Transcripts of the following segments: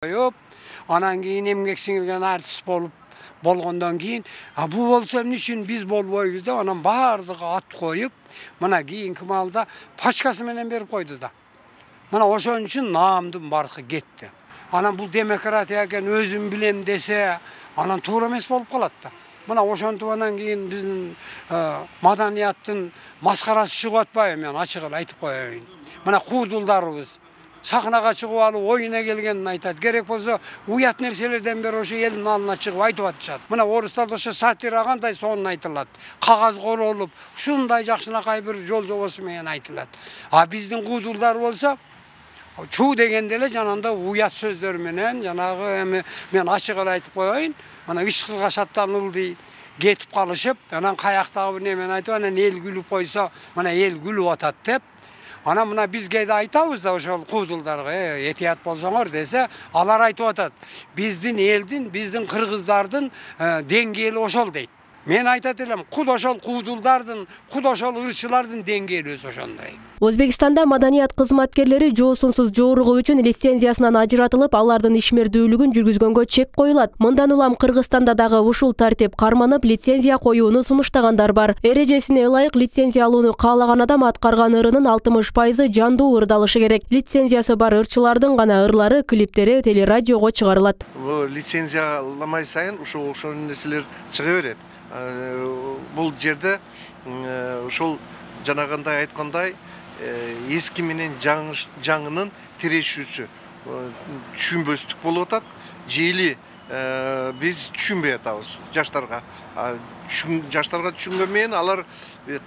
koyup, anan keyin emgek singirgen artist bolgondan keyin, bu bolsa niçin biz bolboyuz da anan bardygy at koyup, mana keyinki malda paçkası menen berip koydu da. Mana oşon üçün namdın barkı getdi. Anan bu demokratiya eken özüm bilem dese, anan toğra emes bolup kalat da. Mana oşontubandan keyin bizdin madaniyаттын maskarası çıkıp atpayım, yani açık aytıp koyayım. Mana kuuduldarыбыз sahnaga çıkıp alıp oyuna gelgenini aytat. Gerek bolsa uyat nerselerden beri oşo elin alına çıkıp aytıp atышат. Mana oruslarda oşo satира кандай сонун айтылат. Kagaz kol olup, şunday jakşınakay bir jol jobosу менен aytылат. Bizdin kuudulдар bolsa çuu degende ele jananda uyat sözdör menen, janagı men açık aytıp koyayım. Mana ışkırga şattanıldı, getip kalışıp, anan kayaktagı bir nemen aytıp, anan el gülüp koysa, mana el gülüp atat dep. Ana mına bizge de aytabız da oşol kuuduldarga, etiyat bolsoңор dese, alar aytıp atat. Bizdin eldin, bizdin kırgızdardın dengeli oşol deyt. Men aytat elem, kud oşol kuuduldardın, kud oşol ırçılardın dengeli öz oşonday. Өзбекстанда маданият кызматкерлери жоосунсуз жооругу үчүн лицензиясынан ажыратылып, алардын ишмердүүлүгүн жүргүзгөнгө чек коюлат. Мындан улам Кыргызстанда дагы ушул тартип карманып, лицензия коюуну сунуштагандар бар. Эрежесине ылайык лицензия алууну каалаган адам аткарган ырынын 60% жандуу ырдалышы керек. Лицензиясы бар ырчылардын гана ырлары, клиптери телерадиого чыгарылат. Лицензияламай сайын ошол нерселер чыга берет. Бул жерде ошол жанагындай айткандай eski менен жаңынын тирешүүсү түшүнбөстүк болуп атат. Жейли биз түшүнбөй атабыз жаштарга. Жаштарга түшүнгөн менен алар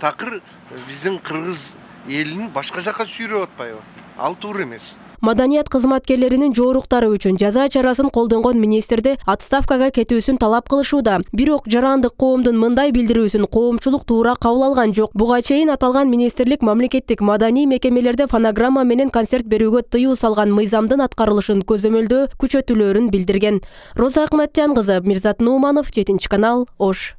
такыр биздин кыргыз элин башка жака сүйрөп атпайбы? Ал туура эмес. Маданият кызматкерлеринин жооруктары үчүн жаза чарасын колдонгон министрди отставкага кетүүсүн талап кылышууда. Бирок жарандык коомдун мындай билдирүүсүн коомчулук туура кабыл алган жок. Буга чейин аталган министрлик мамлекеттик маданий мекемелерде фонограмма менен концерт берүүгө тыюу салган мыйзамдын аткарылышын көзөмөлдөө күчөтүлөөрүн билдирген. Роза Акматжан кызы, Мирзат Нууманов, 7-канал, Ош.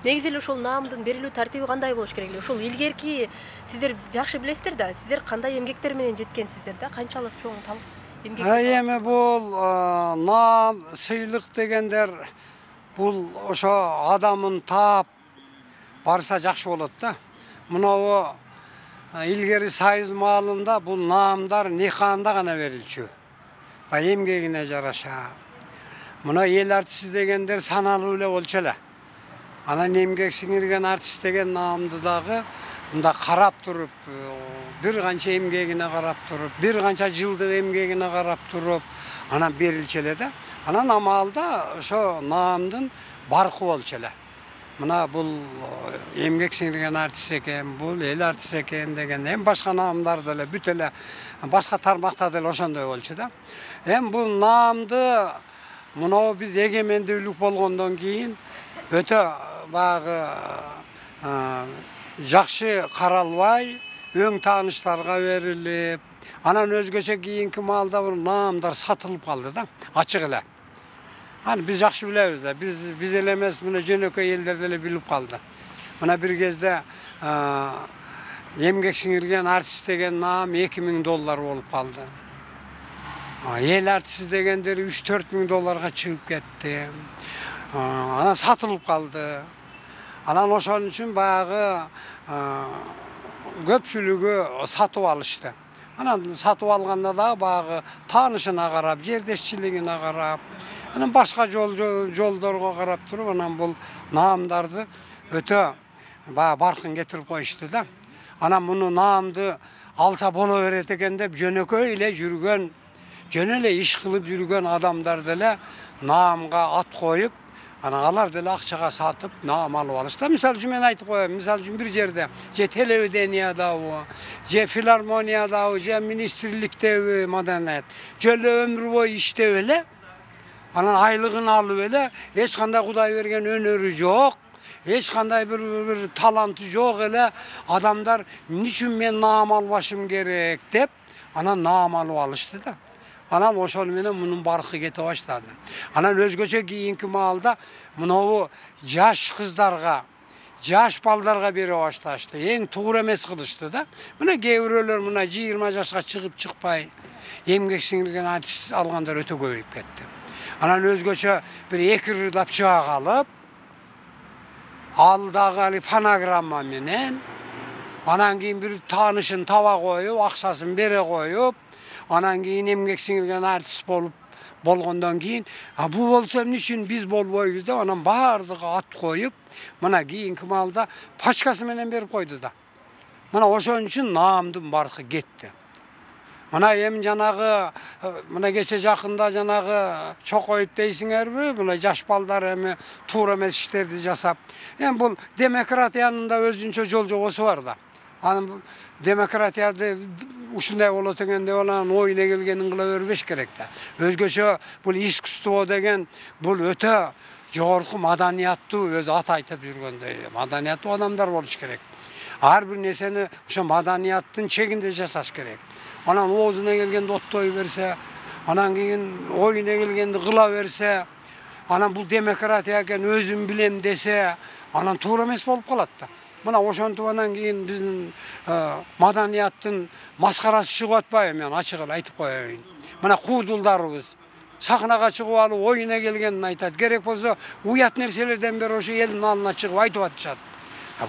Негизи эле ушул наамдын берилүү тартиби кандай болуш керек эле? Ушул илгерки сиздер жакшы билесиздер да, сиздер кандай эмгектер менен жеткенсиздер да, канчалык чоң эмгек? Эми бул наам, сыйлык дегендер бул ошо адамын таап барса жакшы болот да. Мынабу илгери Союз маалында бул наамдар ниханда гана берилчү. Эмгегине жараша. Мына эл артисти дегендер саналуу эле болчу эле. Анан эмгек сиңирген артист деген наамды дагы мында карап туруп, бир канча эмгегине карап туруп, бир канча жылдык эмгегине карап туруп, анан берилчү эле да. Анан амалда ошо наамдын баркы болчу эле. Мына бул эмгек сиңирген артист экен, бул эл артист экен деген, эми башка наамдар деле бүт эле башка тармакта деле ошондой болчу да. Эми бул наамды мына биз эгемендүүлүк болгондон кийин өтө bagı jakşı karalbay, öň tanışlarga verilip, anan özgöçe kийинки malda bir naamlar satılıp kaldı da, açık ele. Hani biz jakşı bileriz da, biz ele emes, buna jönököy ellerde ele bilip kaldı. Buna bir gezde emgek siңирген artist degen naam $2000 olup kaldı. El artist degenleri $3-4 çıkıp gitti. Ana satılıp kaldı. Anan oşon üçün bayağı köpçülüğü satıp alıştı. Anan satıp alganda da bayağı tanışına karap, yerdeşçiliğine karap, anan başka jollarga karap turup, anan bul naamdardı öte bayağı barkın getirip koyuştu da. Anan bunu naamdı alsa bolo veret eken dep jönököy ile жүргөн, jön ele iş kılıp жүргөн adamlar dele naamga at koyup, alar dele akçaga satıp naam alıp alıştı. Misal üçün men aytıp koyayım, misal üçün bir jerde, je televideniyada, je filarmoniyada, je ministrlikte madaniyat, jöle ömrü boyu işte öyle, anan aylığını alıp öyle, hiç kanday Kuday bergen önörü jok, hiç kanday bir talantı jok öyle, adamlar niçin men naam albaşım gerek dep, anan naam alıp alıştı da. Anam oşol menen bunun barkı kete başladı. Anan özgöçe kийинки маалда mınavu jaş kızlarga Жаш балдарга бере башташты. Эң туура эмес кылышты да. Мына кээ-бирөөлөр мына 20 жашка чыгып чыкпай эмгек сиңирген артист алгандар өтө көбөйүп кетти. Анан өзгөчө бир 2 ырдап чыга калып, алдагы фонограмма менен, анан кийин бир таанышын таба коюп, акчасын бере коюп, анан кийин эмгек сиңирген артист болгондон кийин, бул болсо эмне үчүн биз болбойбуз деп анан баардыгы ат коюп, мына кийинки маалда пачкасы менен берип койду да. Мына ошон үчүн наамдын баркы кетти. Мына эми жанагы мына кече жакында жанагы Чокоев дейсиңерби? Мына жаш балдар эми туура эмес иштерди жасап. Эми бул демократиянын да өзүнчө жол жобосу бар да. Анан демократияды ушундай болот экен деп анан оюна келгенин кыла бербеш керек да. Өзгөчө бул искусство деген бул өтө жогорку маданияттуу, өзү ат айтып жүргөндөй маданияттуу адамдар болуш керек. Ар бир нерсени ошо маданияттын чегинде жасаш керек. Анан оозуна келгенде оттой берсе, анан кийин оюна келгенде кыла берсе, анан бул демократия экен өзүм билем десе, анан туура эмес болуп калат да. Мына ошентип анан кийин биздин маданияттын маскарасы чыгып атпайбы, мен ачык эле айтып коеюн. Мына куудулдарыбыз сахнага чыгып алып оюна келгенин айтат. Керек болсо уят нерселерден бери ошо элдин алдына чыгып айтып атышат.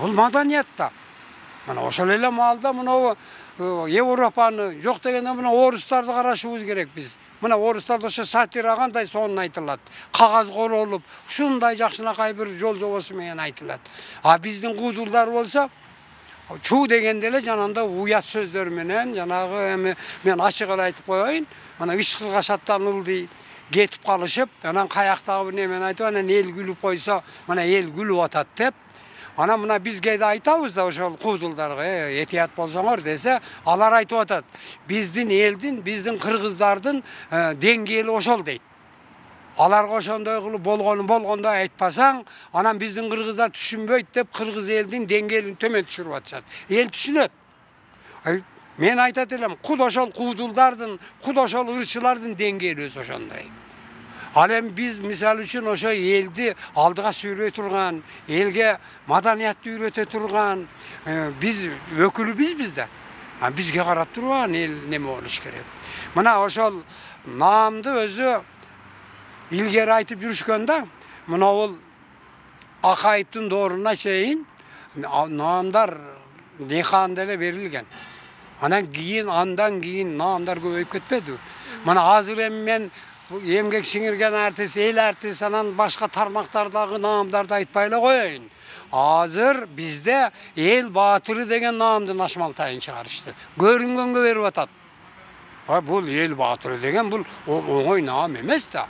Бул маданият да. Мына ошол эле маалда мына Европаны жок дегенде мына орустарды карашыбыз керек биз. Мына орустарда ошо сатира кандай сонун айтылат. Кагаз королуп, ушундай жакшынакай бир жол жобосу менен айтылат. Биздин куудулдар болсо чуу дегенде эле жанагындай уят сөздөр менен, жанагы эми мен ачык эле айтып коеюн. Мына ышкырга шаттанылды кетип калышып, анан каяктагы бир немен айтып, анан эл күлүп койсо, мына эл күлүп атат деп. Анан мына бизге да айтабыз да ошол куудулдарга, этият болсоңор десе, алар айтып атат. Биздин элдин, биздин кыргыздардын деңгээли ошол дейт. Аларга ошондой кылып болгондой айтпасаң, анан биздин кыргыздар түшүнбөйт деп кыргыз элдин деңгээлин төмөн түшүрүп атышат. Эл түшүнөт. Мен айтат элем, куд ошол куудулдардын, куд ошол ырчылардын деңгээли өзү ошондой. Ал эми биз мисалы үчүн ошо элди алдыга сүйрөй турган, элге маданиятты үйрөтө турган биз өкүлү бизбиз да. Бизге карап турган эл неме болуш керек. Мына ошол наамды өзү илгери айтып жүрүшкөн да. Мына бул Акаевдин дооруна чейин наамдар Неханда эле берилген. Андан кийин наамдар көбөйүп кетпеди. Мына азыр эми мен эмгек сиңирген артист, эл артист, анан башка тармактардагы наамдарды айтпай эле коеюн. Азыр бизде эл баатыры деген наамдын ашмалтайын чыгарышты. Көрүнгөнгө берип атат. Бул эл баатыры деген бул оңой наам эмес да.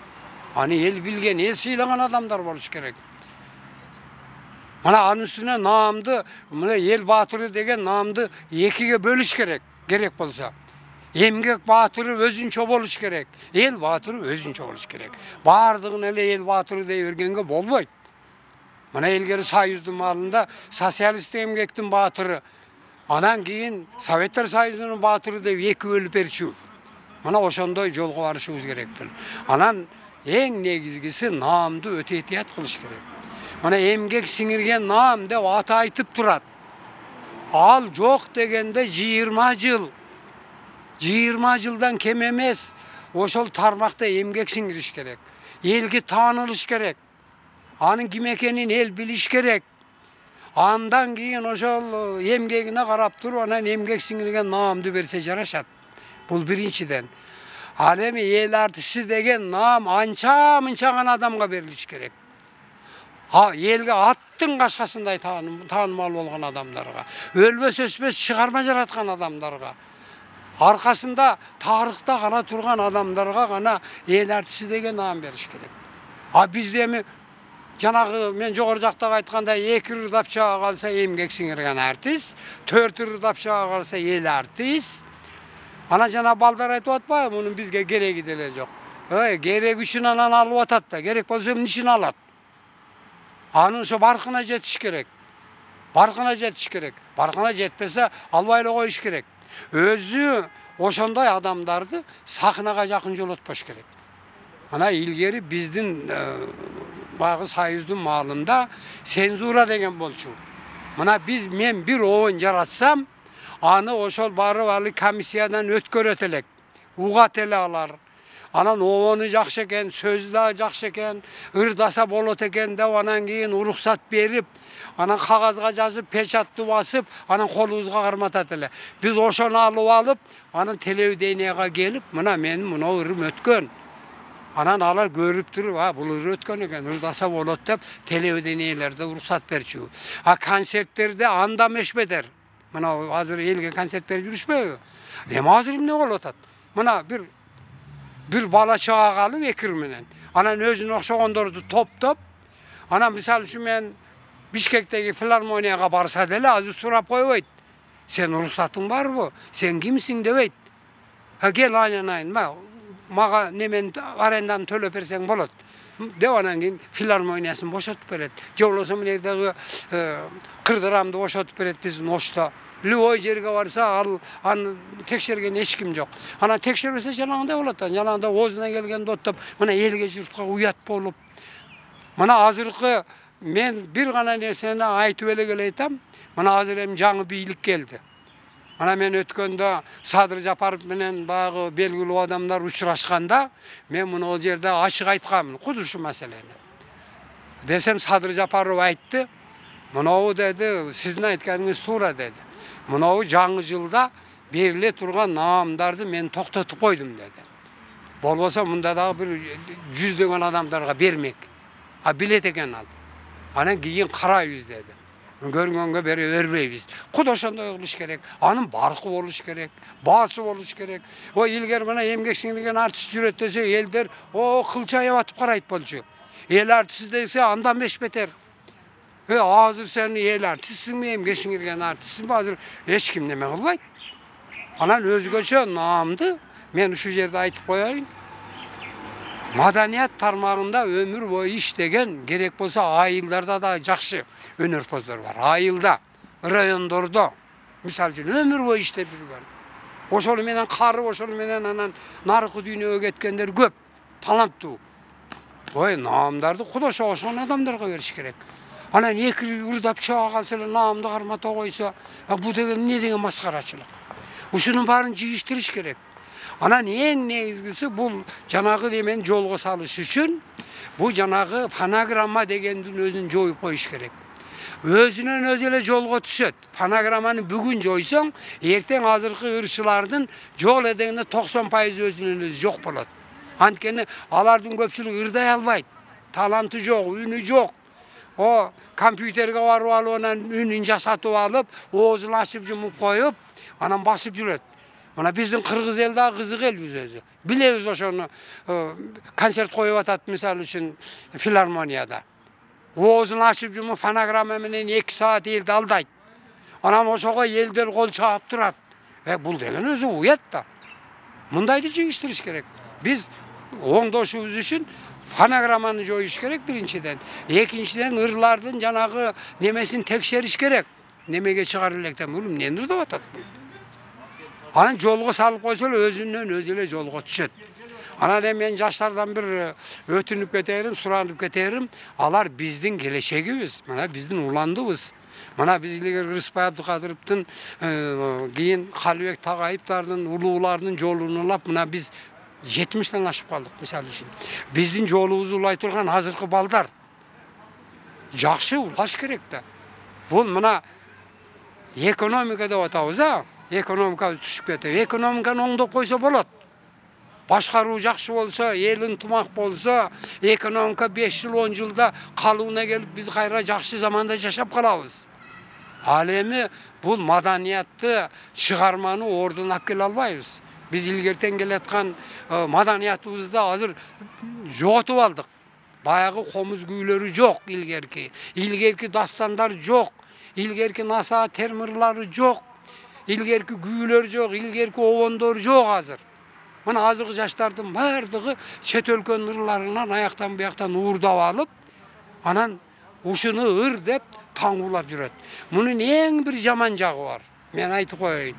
Аны эл билген, эл сыйлаган адамдар болуш керек. Мына анын үстүнө наамды, мына эл баатыры деген наамды экиге бөлүш керек. Керек болсо. Эмгек баатыры өзүнчө болуш керек. Эл баатыры өзүнчө болуш керек. Бардыгын эле эл баатыры дей бергенге болбойт. Мына илгери Союздун маалында социалист эмгектин баатыры, анан кийин Советтер Союзунун баатыры деп эки бөлүп берчү. Мына ошондой жолго барышыбыз керектир. Анан эң негизгиси наамды өтө этият кылыш керек. Мына эмгек сиңирген наам деп аты айтып турат. Ал жок дегенде 20 жылдан кем эмес ошол тармакта эмгек сиңириш керек. Элге таанылыш керек. Анын ким экенин эл билиш керек. Андан кийин ошол эмгегине карап туруп, анан эмгек сиңирген наамды берсе жарашат. Бул биринчиден. Ал эми эл артисти деген наам анча-мынча гана адамга берилиш керек. Элге аттын кашкасындай таанымал болгон адамдарга, өлбөс өспөс чыгарма жараткан адамдарга, аркасында тарыхта кала турган адамдарга гана эл артисти деген наам бериш керек. Бизде эми жанагы мен жогору жактагы айткандай 2 ырдап чыга калса эмгек сиңирген артист, 4 ырдап чыга калса эл артист. Ана жана балдар айтып атпайбы, мунун бизге кереги деле жок. Керек үчүн анан алып атат да, керек болсо эмне үчүн алат? Анын ошо баркына жетиш керек. Баркына жетиш керек. Баркына жетпесе албай эле коюш керек. Өзү ошондой адамдарды сахнага жакын жолотпош керек. Ана илгери биздин багы Союздун маалында цензура деген болчу. men bir oyun jaratsam, anı oşol barıp alı komissiyadan ötkörötelek, ugat ele alar. Anan oyunu jakşı eken, sözler jakşı eken, ırdasa bolot eken dep anan keyin urukсат berip, anan kagazga жазып, pechatты basıp, anan kolubuzga karmatat ele. Biz oşonu alıp, anan televideniyага gelip, menin muna ırım ötkön. Anan alar görüp durup, bul ırı ötkön eken, ırdasa bolot dep televideniyelerde urukсат berçü. Konsertlerde andam eşbeder. Hazır elge konsert berip yürüşmüyor. Hazır ne bolotat? Bir bala çağa kalıp ekir menen. Anan özüne okşagondordu top. Anan misal üçün men Bişkek'teki filarmoniyaya barsa dele azı surap koyup sen ruhsatın var bu? Sen kimsin debeyt. Gel aynen maga nemen arendan tölöp bersen bolot. Devanan keyin filarmoniyasını boşotup beret. Jolasa menerdagi kırdıramdı boşotup beret bizdin oşta. Lüvoy jerge varsa an tekşergen hiç kim yok. Ana tekşerse jalanda bolat. Jalanda ozuna gelgen dottap, elge jurtga uyat bolup. Azırkı men bir gana nerseni aytıp ele geleytam. Azır hem жаңы biylik geldi. Men ötkönde Sadır Japarov menen bagı belgili adamlar uçuraşkanda men o jerde açık aytkamın kudurşu meseleni. Desem Sadır Japarov aytты. O dedi, sizin aytkanınız tuğra dedi. жаңы жылda berile turgan naamdарды men toktotup koydum dedi. Bolbosa munda da bir yüzdеген adamlarga bermek. Bilet eken al. Anan keyin kara yüz dedi. Görgөнгө beri örбейбиz. Kuda ошондой кылыш керек. Анын баркы болуш керек, baası болуш керек. O ilger emgek singirgen artist жүрөт dese elder kılçayıp atıp karayıp bolчу. El artist dese andan beş beter. Hazır sen el artistsin mi, emgek singirgen artistsin mi? Hazır hiç kim neme kılbayt. Anan özgöçe naamdı. Men şu jerde aytıp koyayım. Madaniyat tarmağında ömür boyu işlegen gerek bolsa ayıllarda da jakşı önörpozlar var. Ayılda, rayondorda. Misal üçün ömür boyu işlep жүргөн. Oşol menen karı, oşol menen anan narkı dünyöge ketkenler köp. Talanttуу. Naamdарды kudaşa oşon adamlarga beriş gerek. Anan ekir urdap çağa kalsa naamdı karmata koysa, bu degen ne degen maskaraçılık. Uşunun barın jigiştiriş gerek. Anan en negizgisi bu janagı demen jolgo salış üçün bu janagı fonogramma degендин özün joyup koyuş gerek. Özünen öz ele jolgo düşöt. Fonogrammanı bugün joysoň, erteň azırkı ırçılardın jol edeginde 90% özünen özü jok bolat. Antkeni alardın köpçülüğü ırday albayt. Talantı jok, ünü jok. O kompüterge barıp alıp onan ünün jasatıp alıp, oğuzunu açıp jumup koyup, anan basıp jüröt. Bizdin Kırgız el da kızık el biz özü. Bilebiz oşonu konsert koyup atat misal üçün filarmoniyada. Oğuzunu açıp jumup fonogramma menen 2 saat eldi aldayt. Anan oşoga elder kol çaap turat. Bul degen özü uyat da. Mundaydı jigiştiriş gerek. Biz oңдошубуз üçün fonogrammanı joyuş gerek birinciden. Ekinçiden ırlardın janagı nemesini tekşeriş gerek. Nemege çıgar elekten oğlum ne ırda atat. Anan jolgo salıp koysa özünden öz ele jolgo düşöt. Anan men jaşlardan bir ötünüp keterim, suranıp keterim. Alar bizdin geleceğimiz. Bizdin ulandыбыз. Biz ilgir Rıspay Abdülkadir'in keyin Kalibek Tagayip'tardın, ulularının jolunu lap biz 70'den aşıp kaldık misal üçün. Bizdin jolubuzu ulay turgan hazırkı baldar. Jakşı ulaş gerek de. Bu ekonomika dep atabız ha. Ekonomika düşüp ketip. Ekonomikаны oңдоп koysa bolat. Başkarуу jakşı bolsa, el ынтымак bolsa, ekonomika 5 yıl 10 yılda kalıbına gelip biz kayra jakşı zamanda yaşap kalabız. Al emi bu madaniyatты çıgarmanı ordan alып kele albayбыз. Biz ilgerten keletkan madaniyatыбызda hazır joğutup aldık. Bayagı komuz güýleri jok ilgerki. İlgerki dastanlar jok. İlgerki nasa termirleri jok. İlgerki güýler jok, ilgerki owondor jok hazır. Hazırkı jaştardın bardygy çet өлkөнүн ırlarынан ayaktan buyaktan uğurdap alıp, anan uşunu ır dep taňgulap jüröt. Bunun en bir jaman jagı var. Men aytyp koyayım.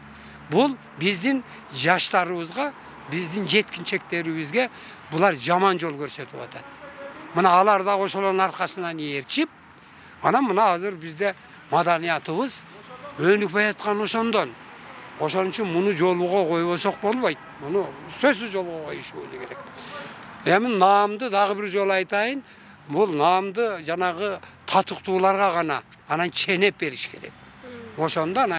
Bul bizdin jaşlarыбызга, bizdin jetkinçekleribizge bular jaman jol görsetip atat. Alar da oşolorun arkasından erçip, anan hazır bizde madaniyatыбыз өнүк баyaткан ошондон. Ошон үчүн муну жолго койбосок болбойт. Муну сөзсүз жолго коюшубуз керек. Эми наамды дагы бир жолу айтайын. Бул наамды жанагы татыктууларга гана анан ченеп бериш керек. Ошондо